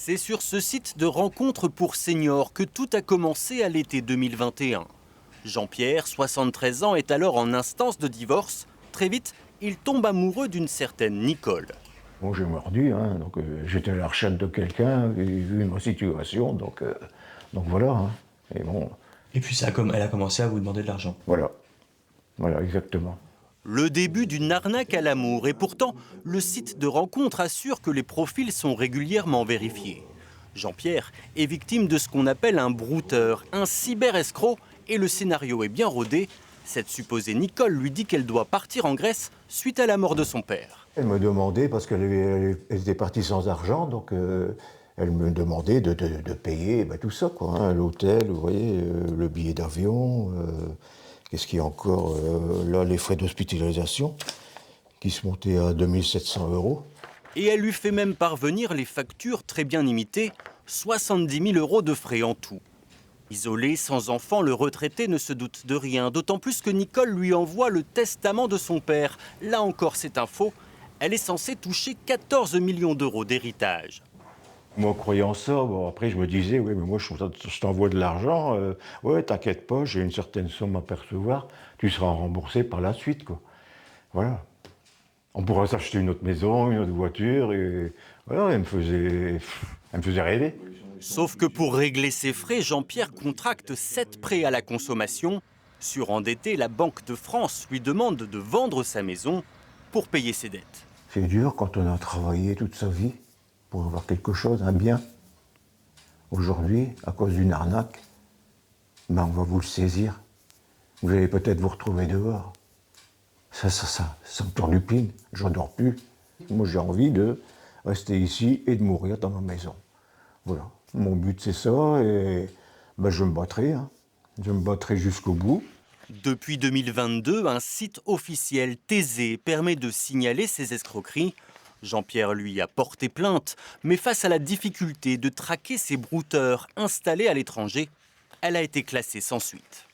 C'est sur ce site de rencontre pour seniors que tout a commencé à l'été 2021. Jean-Pierre, 73 ans, est alors en instance de divorce. Très vite, il tombe amoureux d'une certaine Nicole. Bon, j'ai mordu, donc j'étais à la recherche de quelqu'un, j'ai vu ma situation, donc voilà. Et bon. Et puis elle a commencé à vous demander de l'argent. Voilà, exactement. Le début d'une arnaque à l'amour, et pourtant, le site de rencontre assure que les profils sont régulièrement vérifiés. Jean-Pierre est victime de ce qu'on appelle un brouteur, un cyber-escroc, et le scénario est bien rodé. Cette supposée Nicole lui dit qu'elle doit partir en Grèce suite à la mort de son père. Elle me demandait, parce qu'elle était partie sans argent, donc elle me demandait de payer tout ça, quoi, l'hôtel, vous voyez, le billet d'avion, qu'est-ce qu'il y a encore, là, les frais d'hospitalisation, qui se montaient à 2700 €. Et elle lui fait même parvenir les factures très bien imitées, 70 000 € de frais en tout. Isolé, sans enfant, le retraité ne se doute de rien, d'autant plus que Nicole lui envoie le testament de son père. Là encore, c'est un faux. Elle est censée toucher 14 millions d'euros d'héritage. Moi, croyant ça, bon, après, je me disais, oui, mais moi, je t'envoie de l'argent, ouais, t'inquiète pas, j'ai une certaine somme à percevoir, tu seras remboursé par la suite, quoi. Voilà. On pourra s'acheter une autre maison, une autre voiture, et voilà, elle me faisait rêver. Sauf que pour régler ses frais, Jean-Pierre contracte 7 prêts à la consommation. Surendetté, la Banque de France lui demande de vendre sa maison pour payer ses dettes. C'est dur quand on a travaillé toute sa vie pour avoir quelque chose, un bien. Aujourd'hui, à cause d'une arnaque, on va vous le saisir. Vous allez peut-être vous retrouver dehors. Ça me turlupine, j'en dors plus. Moi, j'ai envie de rester ici et de mourir dans ma maison. Voilà. Mon but, c'est ça, et je me battrai. Je me battrai jusqu'au bout. Depuis 2022, un site officiel, Thésée, permet de signaler ces escroqueries. Jean-Pierre, lui, a porté plainte, mais face à la difficulté de traquer ces brouteurs installés à l'étranger, elle a été classée sans suite.